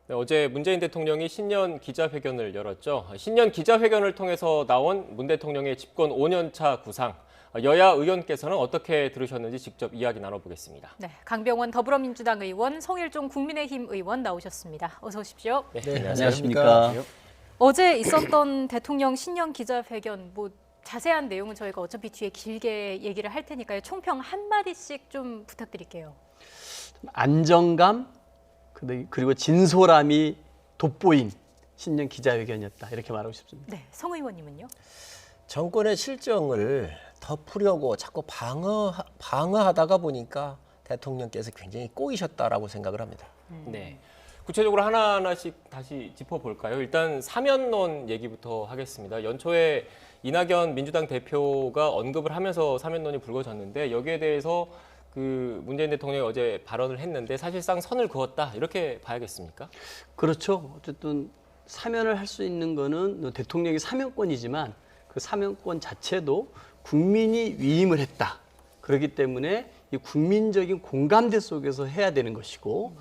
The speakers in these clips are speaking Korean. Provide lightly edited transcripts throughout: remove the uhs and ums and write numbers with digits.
네, 어제 문재인 대통령이 신년 기자회견을 열었죠. 신년 기자회견을 통해서 나온 문 대통령의 집권 5년차 구상. 여야 의원께서는 어떻게 들으셨는지 직접 이야기 나눠보겠습니다. 네, 강병원 더불어민주당 의원, 송일종 국민의힘 의원 나오셨습니다. 어서 오십시오. 네, 안녕하십니까. 어제 있었던 대통령 신년 기자회견, 자세한 내용은 저희가 어차피 뒤에 길게 얘기를 할 테니까요. 총평 한마디씩 좀 부탁드릴게요. 안정감 그리고 진솔함이 돋보인 신년 기자회견이었다 이렇게 말하고 싶습니다. 네, 성 의원님은요? 정권의 실정을 덮으려고 자꾸 방어하다가 보니까 대통령께서 굉장히 꼬이셨다라고 생각을 합니다. 네. 구체적으로 하나하나씩 다시 짚어볼까요? 일단 사면론 얘기부터 하겠습니다. 연초에 이낙연 민주당 대표가 언급을 하면서 사면론이 불거졌는데 여기에 대해서 문재인 대통령이 어제 발언을 했는데 사실상 선을 그었다 이렇게 봐야겠습니까? 그렇죠. 어쨌든 사면을 할 수 있는 거는 대통령이 사면권이지만 그 사면권 자체도 국민이 위임을 했다. 그렇기 때문에 이 국민적인 공감대 속에서 해야 되는 것이고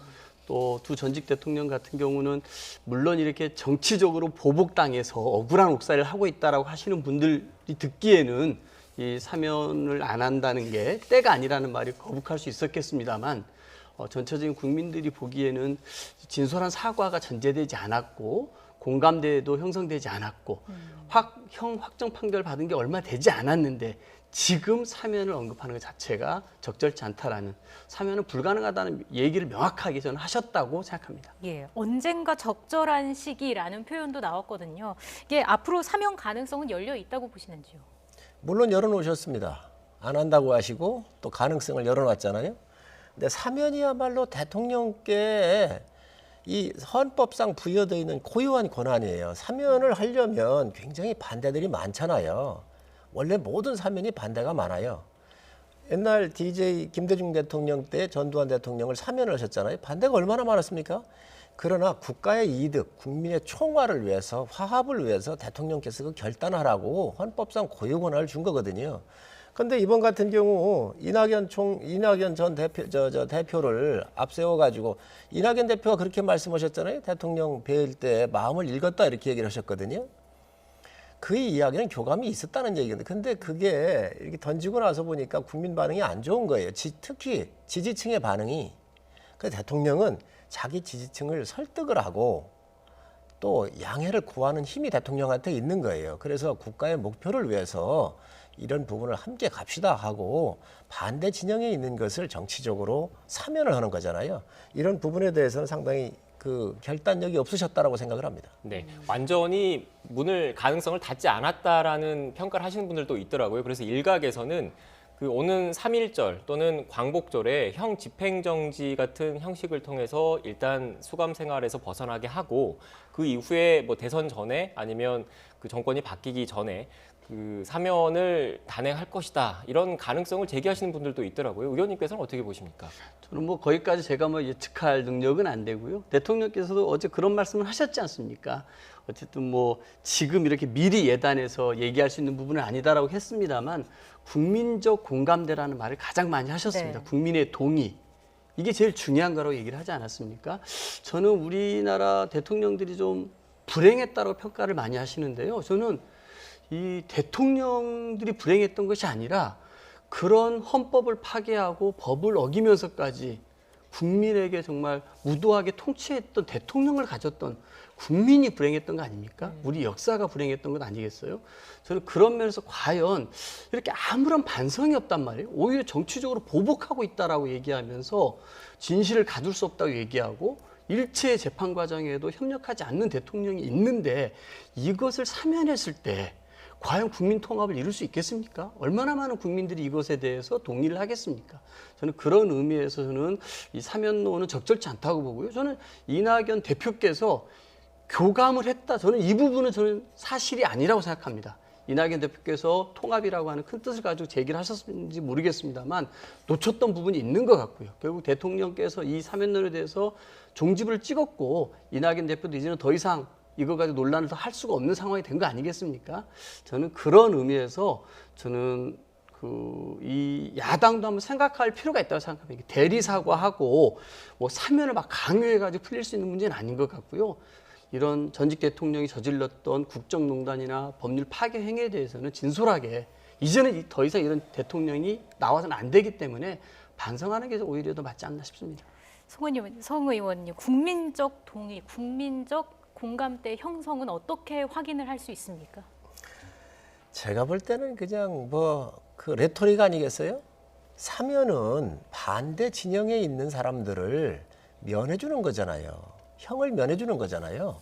또 두 전직 대통령 같은 경우는 물론 이렇게 정치적으로 보복당해서 억울한 옥살이를 하고 있다라고 하시는 분들이 듣기에는 이 사면을 안 한다는 게 때가 아니라는 말이 거북할 수 있었겠습니다만 전체적인 국민들이 보기에는 진솔한 사과가 전제되지 않았고 공감대도 형성되지 않았고 확정 판결 받은 게 얼마 되지 않았는데 지금 사면을 언급하는 것 자체가 적절치 않다라는, 사면은 불가능하다는 얘기를 명확하게 저는 하셨다고 생각합니다. 예, 언젠가 적절한 시기라는 표현도 나왔거든요. 이게 앞으로 사면 가능성은 열려 있다고 보시는지요? 물론 열어놓으셨습니다. 안 한다고 하시고 또 가능성을 열어놨잖아요. 근데 사면이야말로 대통령께 이 헌법상 부여되어 있는 고유한 권한이에요. 사면을 하려면 굉장히 반대들이 많잖아요. 원래 모든 사면이 반대가 많아요. 옛날 DJ 김대중 대통령 때 전두환 대통령을 사면을 하셨잖아요. 반대가 얼마나 많았습니까? 그러나 국가의 이득, 국민의 총화를 위해서, 화합을 위해서 대통령께서 그 결단하라고 헌법상 고유 권한을 준 거거든요. 그런데 이번 같은 경우 이낙연 전 대표를 앞세워 가지고 이낙연 대표가 그렇게 말씀하셨잖아요. 대통령 뵐 때 마음을 읽었다 이렇게 얘기를 하셨거든요. 그 이야기는 교감이 있었다는 얘기인데, 근데 그게 이렇게 던지고 나서 보니까 국민 반응이 안 좋은 거예요. 특히 지지층의 반응이. 그 대통령은 자기 지지층을 설득을 하고 또 양해를 구하는 힘이 대통령한테 있는 거예요. 그래서 국가의 목표를 위해서 이런 부분을 함께 갑시다 하고 반대 진영에 있는 것을 정치적으로 사면을 하는 거잖아요. 이런 부분에 대해서는 상당히 결단력이 없으셨다라고 생각을 합니다. 네, 완전히 가능성을 닫지 않았다라는 평가를 하시는 분들도 있더라고요. 그래서 일각에서는 오는 3.1절 또는 광복절에 형 집행정지 같은 형식을 통해서 일단 수감 생활에서 벗어나게 하고 그 이후에 대선 전에 아니면 그 정권이 바뀌기 전에 사면을 단행할 것이다. 이런 가능성을 제기하시는 분들도 있더라고요. 의원님께서는 어떻게 보십니까? 저는 거기까지 제가 예측할 능력은 안 되고요. 대통령께서도 어제 그런 말씀을 하셨지 않습니까? 어쨌든 지금 이렇게 미리 예단해서 얘기할 수 있는 부분은 아니다라고 했습니다만 국민적 공감대라는 말을 가장 많이 하셨습니다. 네. 국민의 동의. 이게 제일 중요한 거라고 얘기를 하지 않았습니까? 저는 우리나라 대통령들이 좀 불행했다고 평가를 많이 하시는데요. 저는 이 대통령들이 불행했던 것이 아니라 그런 헌법을 파괴하고 법을 어기면서까지 국민에게 정말 무도하게 통치했던 대통령을 가졌던 국민이 불행했던 거 아닙니까? 우리 역사가 불행했던 것 아니겠어요? 저는 그런 면에서 과연 이렇게 아무런 반성이 없단 말이에요. 오히려 정치적으로 보복하고 있다라고 얘기하면서 진실을 가둘 수 없다고 얘기하고 일체 재판 과정에도 협력하지 않는 대통령이 있는데 이것을 사면했을 때 과연 국민 통합을 이룰 수 있겠습니까? 얼마나 많은 국민들이 이것에 대해서 동의를 하겠습니까? 저는 그런 의미에서는 이 사면론은 적절치 않다고 보고요. 저는 이낙연 대표께서 교감을 했다. 저는 이 부분은 사실이 아니라고 생각합니다. 이낙연 대표께서 통합이라고 하는 큰 뜻을 가지고 제기를 하셨는지 모르겠습니다만 놓쳤던 부분이 있는 것 같고요. 결국 대통령께서 이 사면론에 대해서 종지부를 찍었고 이낙연 대표도 이제는 더 이상 이거 가지고 논란을 더 할 수가 없는 상황이 된 거 아니겠습니까? 저는 그런 의미에서 저는 이 야당도 한번 생각할 필요가 있다고 생각합니다. 대리 사과하고 뭐 사면을 막 강요해가지고 풀릴 수 있는 문제는 아닌 것 같고요. 이런 전직 대통령이 저질렀던 국정농단이나 법률 파괴 행위에 대해서는 진솔하게 이제는 더 이상 이런 대통령이 나와서는 안 되기 때문에 반성하는 게 오히려 더 맞지 않나 싶습니다. 성 의원님, 국민적 동의, 국민적 공감대 형성은 어떻게 확인을 할 수 있습니까? 제가 볼 때는 그냥 뭐 그 레토릭 아니겠어요? 사면은 반대 진영에 있는 사람들을 면해주는 거잖아요. 형을 면해주는 거잖아요.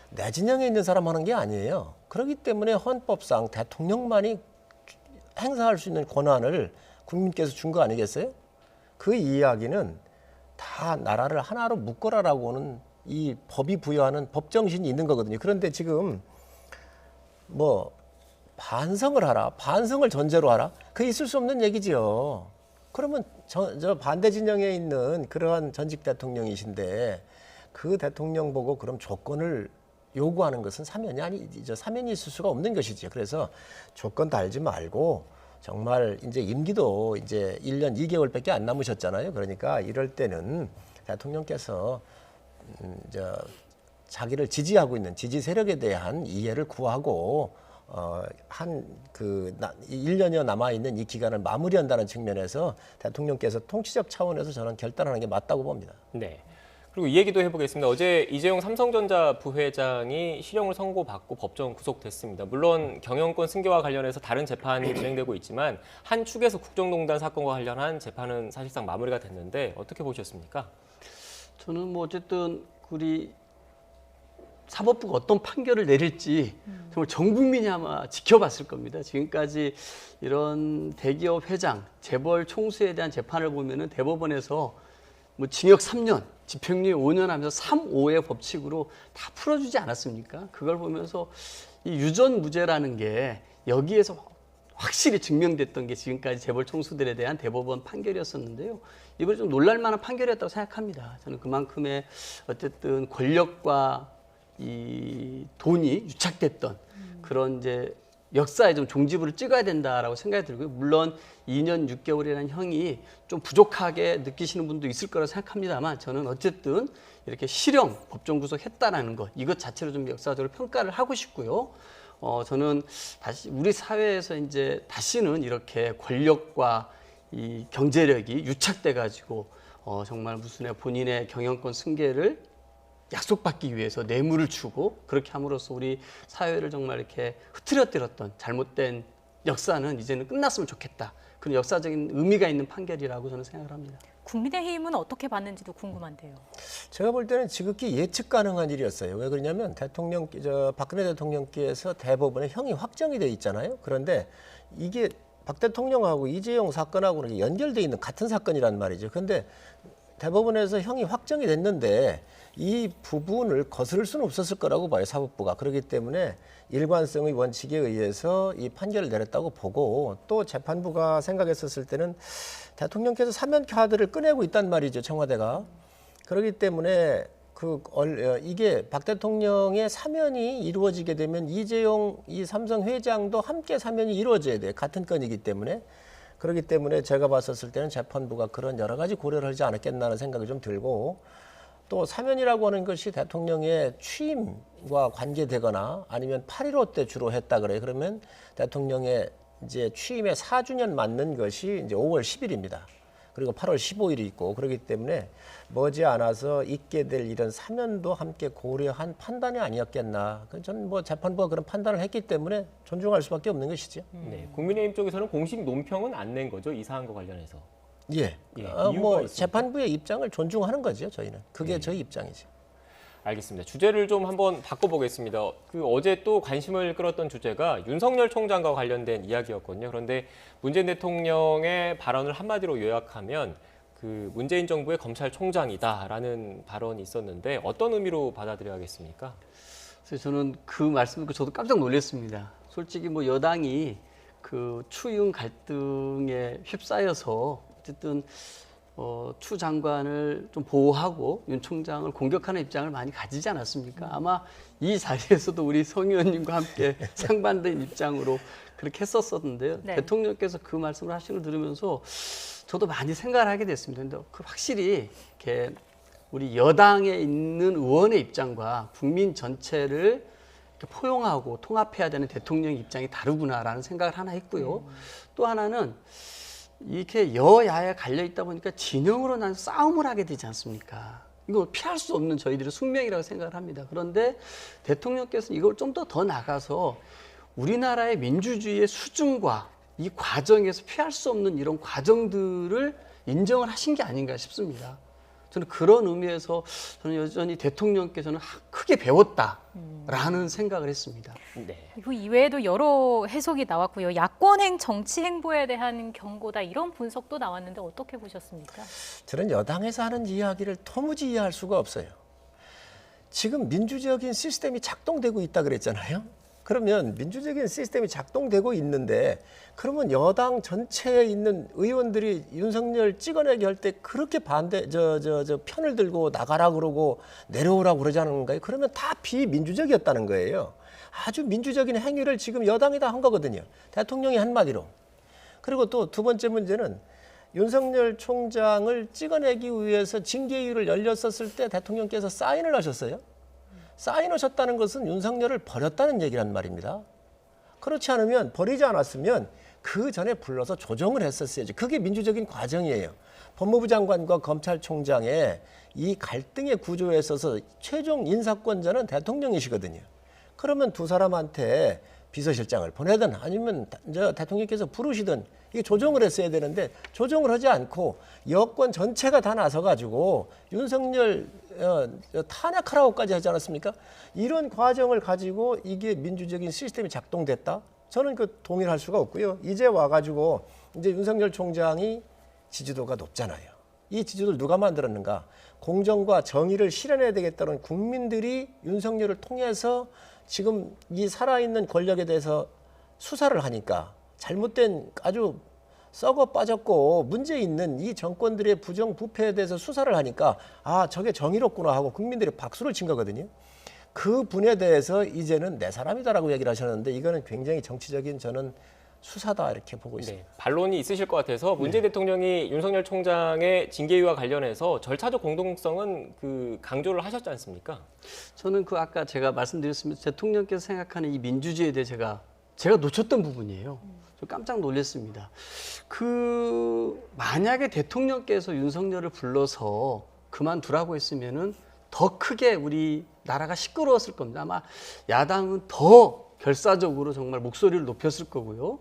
내 진영에 있는 사람 하는 게 아니에요. 그렇기 때문에 헌법상 대통령만이 행사할 수 있는 권한을 국민께서 준 거 아니겠어요? 그 이야기는 다 나라를 하나로 묶어라라고는 이 법이 부여하는 법 정신이 있는 거거든요. 그런데 지금 뭐 반성을 하라, 반성을 전제로 하라, 그게 있을 수 없는 얘기지요. 그러면 저 반대 진영에 있는 그러한 전직 대통령이신데 그 대통령 보고 그럼 조건을 요구하는 것은 사면이 있을 수가 없는 것이지요. 그래서 조건 달지 말고 정말 이제 임기도 이제 1년 2개월밖에 안 남으셨잖아요. 그러니까 이럴 때는 대통령께서 자기를 지지하고 있는 지지 세력에 대한 이해를 구하고 한 1년여 남아 있는 이 기간을 마무리한다는 측면에서 대통령께서 통치적 차원에서 저는 결단하는 게 맞다고 봅니다. 네. 그리고 이 얘기도 해보겠습니다. 어제 이재용 삼성전자 부회장이 실형을 선고받고 법정 구속됐습니다. 물론 경영권 승계와 관련해서 다른 재판이 진행되고 있지만 한 축에서 국정농단 사건과 관련한 재판은 사실상 마무리가 됐는데 어떻게 보셨습니까? 저는 뭐 어쨌든 우리 사법부가 어떤 판결을 내릴지 정말 전 국민이 아마 지켜봤을 겁니다. 지금까지 이런 대기업 회장, 재벌 총수에 대한 재판을 보면은 대법원에서 뭐 징역 3년, 집행유예 5년 하면서 3, 5의 법칙으로 다 풀어주지 않았습니까? 그걸 보면서 이 유전무죄라는 게 여기에서 확실히 증명됐던 게 지금까지 재벌 총수들에 대한 대법원 판결이었었는데요. 이번에 좀 놀랄만한 판결이었다고 생각합니다. 저는 그만큼의 어쨌든 권력과 이 돈이 유착됐던 그런 이제 역사에 좀 종지부를 찍어야 된다라고 생각이 들고요. 물론 2년 6개월이라는 형이 좀 부족하게 느끼시는 분도 있을 거라고 생각합니다만 저는 어쨌든 이렇게 실형 법정 구속했다라는 것 이것 자체로 좀 역사적으로 평가를 하고 싶고요. 저는 다시 우리 사회에서 이제 다시는 이렇게 권력과 이 경제력이 유착돼 가지고 정말 무슨 본인의 경영권 승계를 약속받기 위해서 뇌물을 주고 그렇게 함으로써 우리 사회를 정말 이렇게 흐트러뜨렸던 잘못된 역사는 이제는 끝났으면 좋겠다. 그런 역사적인 의미가 있는 판결이라고 저는 생각을 합니다. 국민의힘은 어떻게 봤는지도 궁금한데요. 제가 볼 때는 지극히 예측 가능한 일이었어요. 왜 그러냐면 박근혜 대통령께서 대법원에 형이 확정이 돼 있잖아요. 그런데 이게 박 대통령하고 이재용 사건하고는 연결돼 있는 같은 사건이란 말이죠. 그런데 대법원에서 형이 확정이 됐는데 이 부분을 거스를 수는 없었을 거라고 봐요, 사법부가. 그렇기 때문에 일관성의 원칙에 의해서 이 판결을 내렸다고 보고 또 재판부가 생각했었을 때는 대통령께서 사면 카드를 꺼내고 있단 말이죠, 청와대가. 그렇기 때문에 이게 박 대통령의 사면이 이루어지게 되면 이재용 이 삼성 회장도 함께 사면이 이루어져야 돼요. 같은 건이기 때문에. 그렇기 때문에 제가 봤었을 때는 재판부가 그런 여러 가지 고려를 하지 않았겠나는 생각이 좀 들고 또 사면이라고 하는 것이 대통령의 취임과 관계되거나 아니면 8.15 때 주로 했다 그래요. 그러면 대통령의 이제 취임의 4주년 맞는 것이 이제 5월 10일입니다. 그리고 8월 15일이 있고 그렇기 때문에 머지않아서 있게 될 이런 사면도 함께 고려한 판단이 아니었겠나. 저는 뭐 재판부가 그런 판단을 했기 때문에 존중할 수밖에 없는 것이죠. 네, 국민의힘 쪽에서는 공식 논평은 안 낸 거죠, 이 사안과 관련해서. 예. 이유가 뭐 있습니까? 재판부의 입장을 존중하는 거죠, 저희는. 그게 저희 입장이죠. 알겠습니다. 주제를 좀 한번 바꿔보겠습니다. 어제 또 관심을 끌었던 주제가 윤석열 총장과 관련된 이야기였거든요. 그런데 문재인 대통령의 발언을 한마디로 요약하면 문재인 정부의 검찰총장이다라는 발언이 있었는데 어떤 의미로 받아들여야겠습니까? 그래서 저는 그 말씀 듣고 저도 깜짝 놀랐습니다. 솔직히 뭐 여당이 추윤 갈등에 휩싸여서 어쨌든 추 장관을 좀 보호하고 윤 총장을 공격하는 입장을 많이 가지지 않았습니까? 아마 이 자리에서도 우리 성 의원님과 함께 상반된 입장으로 그렇게 했었었는데요. 네. 대통령께서 그 말씀을 하시는 걸 들으면서 저도 많이 생각을 하게 됐습니다. 근데 확실히 이렇게 우리 여당에 있는 의원의 입장과 국민 전체를 이렇게 포용하고 통합해야 되는 대통령 입장이 다르구나라는 생각을 하나 했고요. 또 하나는 이렇게 여야에 갈려 있다 보니까 진영으로 난 싸움을 하게 되지 않습니까? 이거 피할 수 없는 저희들의 숙명이라고 생각을 합니다. 그런데 대통령께서 이걸 좀 더 나가서 우리나라의 민주주의의 수준과 이 과정에서 피할 수 없는 이런 과정들을 인정을 하신 게 아닌가 싶습니다. 저는 그런 의미에서 저는 여전히 대통령께서는 크게 배웠다라는 생각을 했습니다. 네. 그 이외에도 여러 해석이 나왔고요. 야권행 정치 행보에 대한 경고다 이런 분석도 나왔는데 어떻게 보셨습니까? 저는 여당에서 하는 이야기를 도무지 이해할 수가 없어요. 지금 민주적인 시스템이 작동되고 있다 그랬잖아요. 그러면 민주적인 시스템이 작동되고 있는데 그러면 여당 전체에 있는 의원들이 윤석열 찍어내기 할 때 그렇게 편을 들고 나가라 그러고 내려오라고 그러지 않은가요? 그러면 다 비민주적이었다는 거예요. 아주 민주적인 행위를 지금 여당이 다 한 거거든요. 대통령이 한마디로. 그리고 또 두 번째 문제는 윤석열 총장을 찍어내기 위해서 징계위를 열렸었을 때 대통령께서 사인을 하셨어요. 사인하셨다는 것은 윤석열을 버렸다는 얘기란 말입니다. 그렇지 않으면 버리지 않았으면 그 전에 불러서 조정을 했었어야지. 그게 민주적인 과정이에요. 법무부 장관과 검찰총장의 이 갈등의 구조에 있어서 최종 인사권자는 대통령이시거든요. 그러면 두 사람한테 비서실장을 보내든 아니면 대통령께서 부르시든 이게 조정을 했어야 되는데 조정을 하지 않고 여권 전체가 다 나서가지고 윤석열 탄핵하라고까지 하지 않았습니까? 이런 과정을 가지고 이게 민주적인 시스템이 작동됐다? 저는 그 동의할 수가 없고요. 이제 와가지고 이제 윤석열 총장이 지지도가 높잖아요. 이 지지도를 누가 만들었는가? 공정과 정의를 실현해야 되겠다는 국민들이 윤석열을 통해서 지금 이 살아있는 권력에 대해서 수사를 하니까 잘못된 아주 썩어 빠졌고 문제 있는 이 정권들의 부정부패에 대해서 수사를 하니까 아 저게 정의롭구나 하고 국민들이 박수를 친 거거든요. 그 분에 대해서 이제는 내 사람이다라고 얘기를 하셨는데 이거는 굉장히 정치적인 저는 수사다 이렇게 보고 있습니다. 네, 반론이 있으실 것 같아서 문재인 대통령이 윤석열 총장의 징계위와 관련해서 절차적 공동성은 강조를 하셨지 않습니까? 저는 아까 제가 말씀드렸습니다. 대통령께서 생각하는 이 민주주의에 대해 제가 놓쳤던 부분이에요. 좀 깜짝 놀랐습니다. 만약에 대통령께서 윤석열을 불러서 그만두라고 했으면은 더 크게 우리 나라가 시끄러웠을 겁니다. 아마 야당은 더 결사적으로 정말 목소리를 높였을 거고요.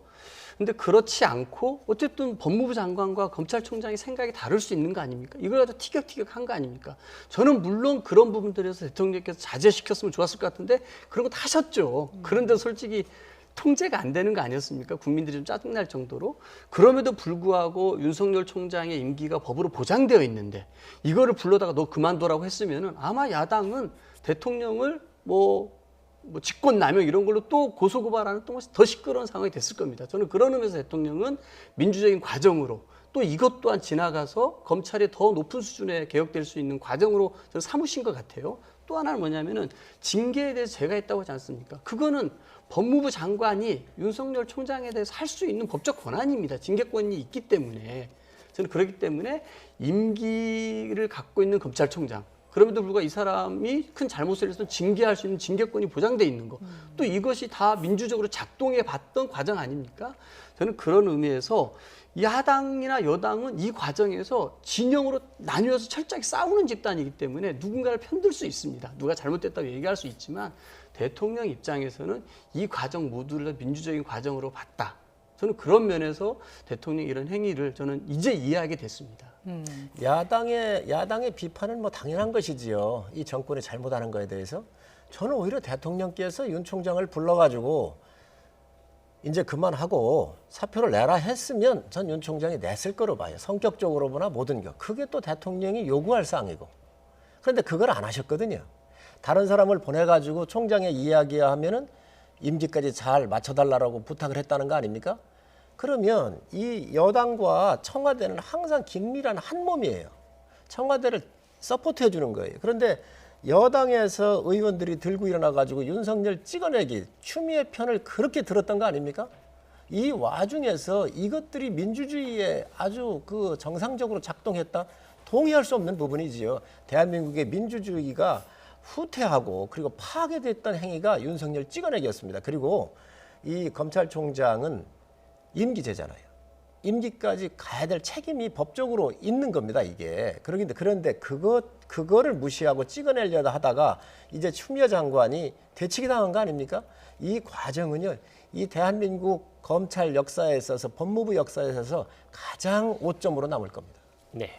근데 그렇지 않고 어쨌든 법무부 장관과 검찰총장의 생각이 다를 수 있는 거 아닙니까? 이걸 가지고 티격태격한 거 아닙니까? 저는 물론 그런 부분들에서 대통령께서 자제시켰으면 좋았을 것 같은데 그런 거 다 하셨죠. 그런데 솔직히 통제가 안 되는 거 아니었습니까? 국민들이 좀 짜증날 정도로. 그럼에도 불구하고 윤석열 총장의 임기가 법으로 보장되어 있는데 이거를 불러다가 너 그만둬라고 했으면은 아마 야당은 대통령을 직권남용 이런 걸로 또 고소고발하는 또 더 시끄러운 상황이 됐을 겁니다. 저는 그런 의미에서 대통령은 민주적인 과정으로 또 이것 또한 지나가서 검찰이 더 높은 수준에 개혁될 수 있는 과정으로 저는 삼으신 것 같아요. 또 하나는 뭐냐면은 징계에 대해서 제가 했다고 하지 않습니까? 그거는 법무부 장관이 윤석열 총장에 대해서 할 수 있는 법적 권한입니다. 징계권이 있기 때문에. 저는 그렇기 때문에 임기를 갖고 있는 검찰총장 그럼에도 불구하고 이 사람이 큰 잘못을 해서 징계할 수 있는 징계권이 보장돼 있는 거. 또 이것이 다 민주적으로 작동해 봤던 과정 아닙니까? 저는 그런 의미에서 야당이나 여당은 이 과정에서 진영으로 나뉘어서 철저하게 싸우는 집단이기 때문에 누군가를 편들 수 있습니다. 누가 잘못됐다고 얘기할 수 있지만 대통령 입장에서는 이 과정 모두를 민주적인 과정으로 봤다. 저는 그런 면에서 대통령 이런 행위를 저는 이제 이해하게 됐습니다. 야당의 비판은 당연한 것이지요. 이 정권이 잘못하는 거에 대해서. 저는 오히려 대통령께서 윤 총장을 불러가지고 이제 그만하고 사표를 내라 했으면 전 윤 총장이 냈을 거로 봐요. 성격적으로 보나 모든 것. 그게 또 대통령이 요구할 사항이고. 그런데 그걸 안 하셨거든요. 다른 사람을 보내가지고 총장의 이야기하면은 임기까지 잘 맞춰달라고 부탁을 했다는 거 아닙니까? 그러면 이 여당과 청와대는 항상 긴밀한 한 몸이에요. 청와대를 서포트해 주는 거예요. 그런데 여당에서 의원들이 들고 일어나 가지고 윤석열 찍어내기, 추미애 편을 그렇게 들었던 거 아닙니까? 이 와중에서 이것들이 민주주의에 아주 그 정상적으로 작동했다? 동의할 수 없는 부분이지요. 대한민국의 민주주의가 후퇴하고 그리고 파괴됐던 행위가 윤석열 찍어내기였습니다. 그리고 이 검찰총장은 임기제잖아요. 임기까지 가야 될 책임이 법적으로 있는 겁니다, 이게. 그런데 그거를 무시하고 찍어내려다 하다가 이제 추미애 장관이 대치기 당한 거 아닙니까? 이 과정은요, 이 대한민국 검찰 역사에 있어서 법무부 역사에 있어서 가장 오점으로 남을 겁니다. 네.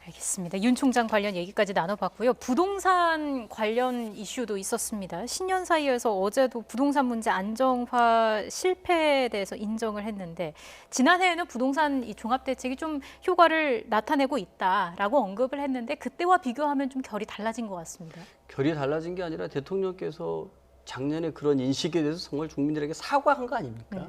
알겠습니다. 윤 총장 관련 얘기까지 나눠봤고요. 부동산 관련 이슈도 있었습니다. 신년 사이에서 어제도 부동산 문제 안정화 실패에 대해서 인정을 했는데 지난해에는 부동산 이 종합대책이 좀 효과를 나타내고 있다라고 언급을 했는데 그때와 비교하면 좀 결이 달라진 것 같습니다. 결이 달라진 게 아니라 대통령께서 작년에 그런 인식에 대해서 정말 국민들에게 사과한 거 아닙니까?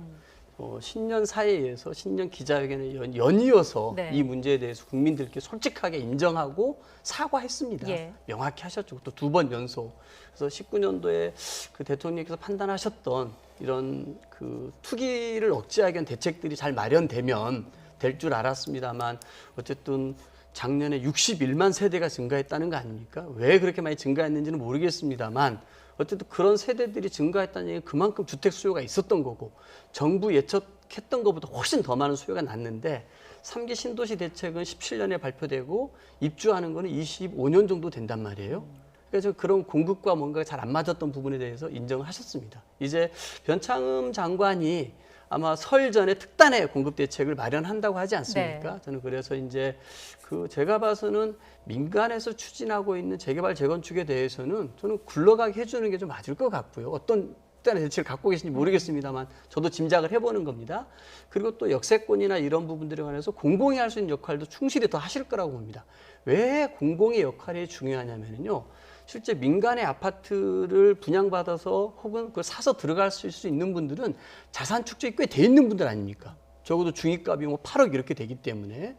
신년 사회에서 신년 기자회견에 연이어서 네. 이 문제에 대해서 국민들께 솔직하게 인정하고 사과했습니다. 예. 명확히 하셨죠. 또 2번 연속. 그래서 19년도에 그 대통령께서 판단하셨던 이런 그 투기를 억제하기 위한 대책들이 잘 마련되면 될 줄 알았습니다만 어쨌든 작년에 61만 세대가 증가했다는 거 아닙니까? 왜 그렇게 많이 증가했는지는 모르겠습니다만 어쨌든 그런 세대들이 증가했다는 얘기는 그만큼 주택 수요가 있었던 거고 정부 예측했던 것보다 훨씬 더 많은 수요가 났는데 3기 신도시 대책은 17년에 발표되고 입주하는 거는 25년 정도 된단 말이에요. 그래서 그런 공급과 뭔가 잘 안 맞았던 부분에 대해서 인정을 하셨습니다. 이제 변창흠 장관이 아마 설 전에 특단의 공급 대책을 마련한다고 하지 않습니까? 네. 저는 그래서 이제 그 제가 봐서는 민간에서 추진하고 있는 재개발 재건축에 대해서는 저는 굴러가게 해주는 게 좀 맞을 것 같고요. 어떤 특단의 대책을 갖고 계신지 모르겠습니다만 저도 짐작을 해보는 겁니다. 그리고 또 역세권이나 이런 부분들에 관해서 공공이 할 수 있는 역할도 충실히 더 하실 거라고 봅니다. 왜 공공의 역할이 중요하냐면요. 실제 민간의 아파트를 분양받아서 혹은 그걸 사서 들어갈 수 있는 분들은 자산 축적이 꽤 돼 있는 분들 아닙니까? 적어도 중위값이 뭐 8억 이렇게 되기 때문에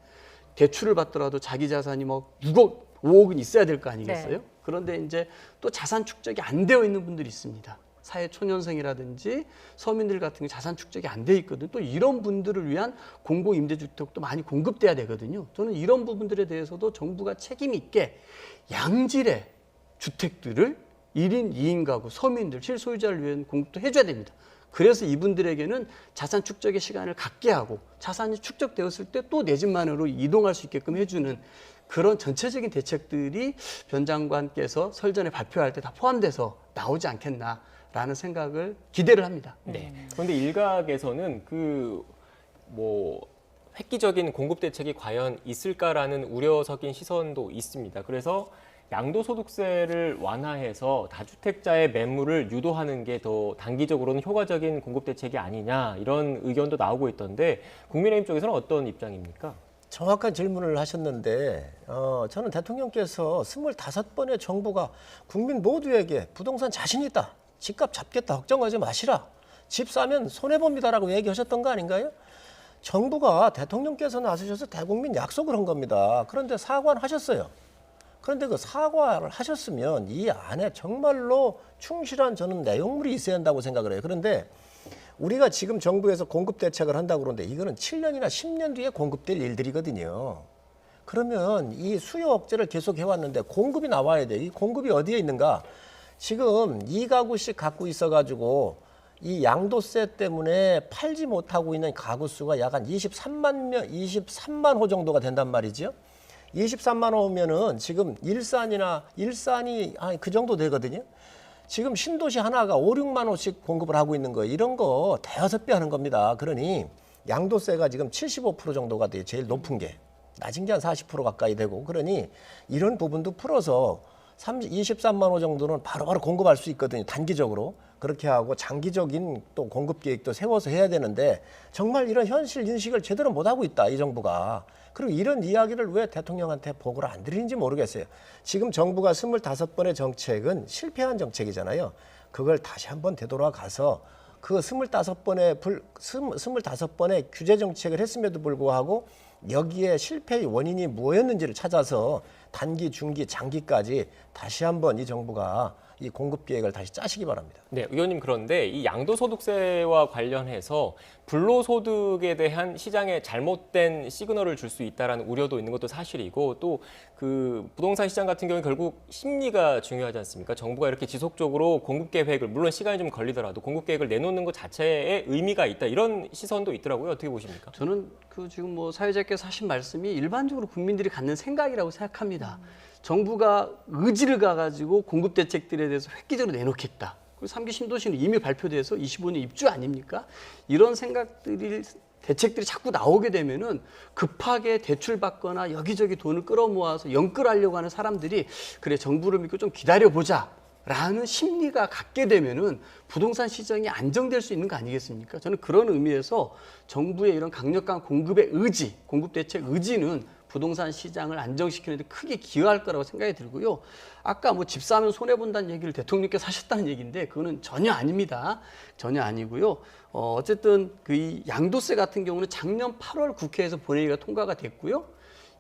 대출을 받더라도 자기 자산이 뭐 6억, 5억은 있어야 될 거 아니겠어요? 네. 그런데 이제 또 자산 축적이 안 되어 있는 분들이 있습니다. 사회 초년생이라든지 서민들 같은 경우 자산 축적이 안 돼 있거든요. 또 이런 분들을 위한 공공 임대주택도 많이 공급돼야 되거든요. 저는 이런 부분들에 대해서도 정부가 책임 있게 양질의 주택들을 1인, 2인 가구, 서민들, 실소유자를 위한 공급도 해줘야 됩니다. 그래서 이분들에게는 자산 축적의 시간을 갖게 하고 자산이 축적되었을 때 또 내 집만으로 이동할 수 있게끔 해주는 그런 전체적인 대책들이 변 장관께서 설 전에 발표할 때 다 포함돼서 나오지 않겠나라는 생각을 기대를 합니다. 네. 그런데 일각에서는 그 뭐 획기적인 공급 대책이 과연 있을까라는 우려 섞인 시선도 있습니다. 그래서 양도소득세를 완화해서 다주택자의 매물을 유도하는 게 더 단기적으로는 효과적인 공급 대책이 아니냐 이런 의견도 나오고 있던데 국민의힘 쪽에서는 어떤 입장입니까? 정확한 질문을 하셨는데 저는 대통령께서 25번의 정부가 국민 모두에게 부동산 자신 있다. 집값 잡겠다. 걱정하지 마시라. 집 사면 손해봅니다라고 얘기하셨던 거 아닌가요? 정부가 대통령께서 나서셔서 대국민 약속을 한 겁니다. 그런데 사과는 하셨어요. 그런데 그 사과를 하셨으면 이 안에 정말로 충실한 저는 내용물이 있어야 한다고 생각을 해요. 그런데 우리가 지금 정부에서 공급 대책을 한다고 그러는데 이거는 7년이나 10년 뒤에 공급될 일들이거든요. 그러면 이 수요 억제를 계속 해왔는데 공급이 나와야 돼. 이 공급이 어디에 있는가? 지금 2가구씩 갖고 있어가지고 이 양도세 때문에 팔지 못하고 있는 가구 수가 약 한 23만 호 정도가 된단 말이죠. 23만 호면은 지금 일산이 그 정도 되거든요. 지금 신도시 하나가 5, 6만 호씩 공급을 하고 있는 거예요. 이런 거 대여섯 배 하는 겁니다. 그러니 양도세가 지금 75% 정도가 돼요. 제일 높은 게. 낮은 게 한 40% 가까이 되고. 그러니 이런 부분도 풀어서 23만 호 정도는 바로바로 공급할 수 있거든요. 단기적으로. 그렇게 하고 장기적인 또 공급 계획도 세워서 해야 되는데 정말 이런 현실 인식을 제대로 못하고 있다. 이 정부가. 그리고 이런 이야기를 왜 대통령한테 보고를 안 드리는지 모르겠어요. 지금 정부가 25번의 정책은 실패한 정책이잖아요. 그걸 다시 한번 되돌아가서 그 25번의 규제 정책을 했음에도 불구하고 여기에 실패의 원인이 뭐였는지를 찾아서 단기, 중기, 장기까지 다시 한번 이 정부가 이 공급 계획을 다시 짜시기 바랍니다. 네, 의원님 그런데 이 양도소득세와 관련해서 불로소득에 대한 시장에 잘못된 시그널을 줄 수 있다라는 우려도 있는 것도 사실이고 또 그 부동산 시장 같은 경우에 결국 심리가 중요하지 않습니까? 정부가 이렇게 지속적으로 공급 계획을 물론 시간이 좀 걸리더라도 공급 계획을 내놓는 것 자체에 의미가 있다 이런 시선도 있더라고요. 어떻게 보십니까? 저는 그 지금 뭐 사회자께서 하신 말씀이 일반적으로 국민들이 갖는 생각이라고 생각합니다. 정부가 의지를 가가지고 공급 대책들에 대해서 획기적으로 내놓겠다. 그리고 3기 신도시는 이미 발표돼서 25년 입주 아닙니까? 이런 대책들이 자꾸 나오게 되면은 급하게 대출받거나 여기저기 돈을 끌어모아서 연끌하려고 하는 사람들이 그래 정부를 믿고 좀 기다려보자 라는 심리가 갖게 되면은 부동산 시장이 안정될 수 있는 거 아니겠습니까? 저는 그런 의미에서 정부의 이런 강력한 공급의 의지, 공급 대책 의지는 부동산 시장을 안정시키는 데 크게 기여할 거라고 생각이 들고요. 아까 뭐 집 사면 손해본다는 얘기를 대통령께서 하셨다는 얘기인데 그거는 전혀 아닙니다. 전혀 아니고요. 어쨌든 그 이 양도세 같은 경우는 작년 8월 국회에서 본회의가 통과가 됐고요.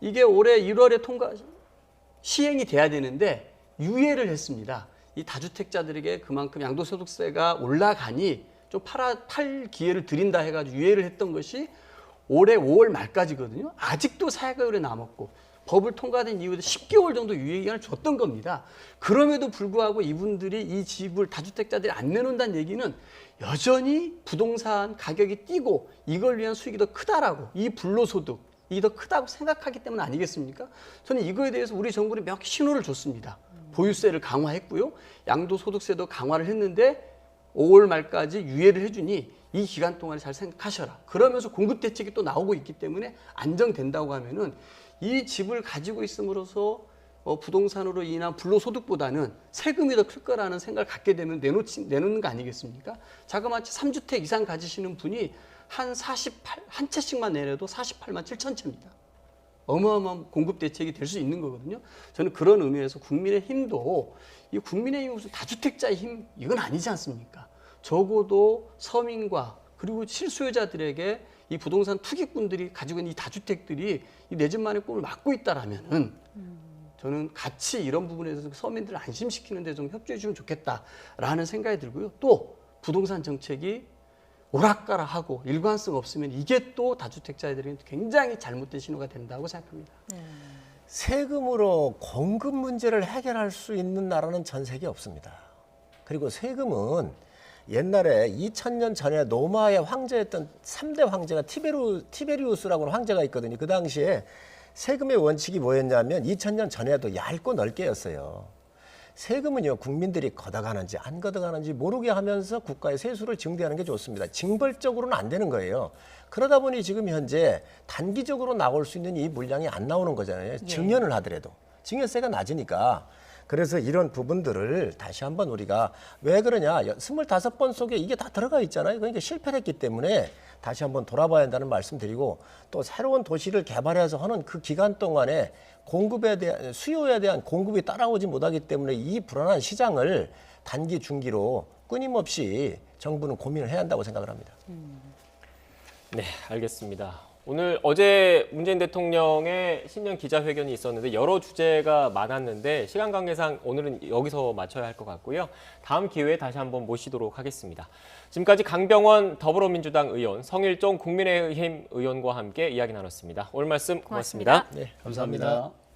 이게 올해 1월에 시행이 돼야 되는데 유예를 했습니다. 이 다주택자들에게 그만큼 양도소득세가 올라가니 좀 팔 기회를 드린다 해가지고 유예를 했던 것이 올해 5월 말까지거든요. 아직도 사회가 남았고 법을 통과된 이후에 10개월 정도 유예 기간을 줬던 겁니다. 그럼에도 불구하고 이분들이 이 집을 다주택자들이 안 내놓는다는 얘기는 여전히 부동산 가격이 뛰고 이걸 위한 수익이 더 크다라고 이 불로소득 이게 더 크다고 생각하기 때문 아니겠습니까? 저는 이거에 대해서 우리 정부는 명확히 신호를 줬습니다. 보유세를 강화했고요. 양도소득세도 강화를 했는데 5월 말까지 유예를 해주니 이 기간 동안에 잘 생각하셔라. 그러면서 공급 대책이 또 나오고 있기 때문에 안정된다고 하면은 이 집을 가지고 있음으로써 부동산으로 인한 불로소득보다는 세금이 더 클 거라는 생각을 갖게 되면 내놓는 거 아니겠습니까? 자그마치 3주택 이상 가지시는 분이 한 채씩만 내려도 48만 7천 채입니다. 어마어마한 공급 대책이 될 수 있는 거거든요. 저는 그런 의미에서 국민의힘도 이 국민의힘 무슨 다주택자의 힘 이건 아니지 않습니까? 적어도 서민과 그리고 실수요자들에게 이 부동산 투기꾼들이 가지고 있는 이 다주택들이 이 내 집만의 꿈을 막고 있다라면은 저는 같이 이런 부분에 대해서 서민들을 안심시키는 데 좀 협조해 주면 좋겠다라는 생각이 들고요. 또 부동산 정책이 오락가락하고 일관성 없으면 이게 또 다주택자들에게 굉장히 잘못된 신호가 된다고 생각합니다. 세금으로 공급 문제를 해결할 수 있는 나라는 전 세계에 없습니다. 그리고 세금은 옛날에 2000년 전에 로마의 황제였던 3대 황제가 티베리우스라고 하는 황제가 있거든요. 그 당시에 세금의 원칙이 뭐였냐면 2000년 전에도 얇고 넓게였어요. 세금은요, 국민들이 걷어가는지 안 걷어가는지 모르게 하면서 국가의 세수를 증대하는 게 좋습니다. 징벌적으로는 안 되는 거예요. 그러다 보니 지금 현재 단기적으로 나올 수 있는 이 물량이 안 나오는 거잖아요. 증여를 하더라도. 증여세가 낮으니까. 그래서 이런 부분들을 다시 한번 우리가 왜 그러냐. 25번 속에 이게 다 들어가 있잖아요. 그러니까 실패를 했기 때문에 다시 한번 돌아봐야 한다는 말씀 드리고 또 새로운 도시를 개발해서 하는 그 기간 동안에 공급에 대한 수요에 대한 공급이 따라오지 못하기 때문에 이 불안한 시장을 단기 중기로 끊임없이 정부는 고민을 해야 한다고 생각을 합니다. 네, 알겠습니다. 오늘 어제 문재인 대통령의 신년 기자회견이 있었는데 여러 주제가 많았는데 시간 관계상 오늘은 여기서 마쳐야 할 것 같고요. 다음 기회에 다시 한번 모시도록 하겠습니다. 지금까지 강병원 더불어민주당 의원, 성일종 국민의힘 의원과 함께 이야기 나눴습니다. 오늘 말씀 고맙습니다. 네, 감사합니다.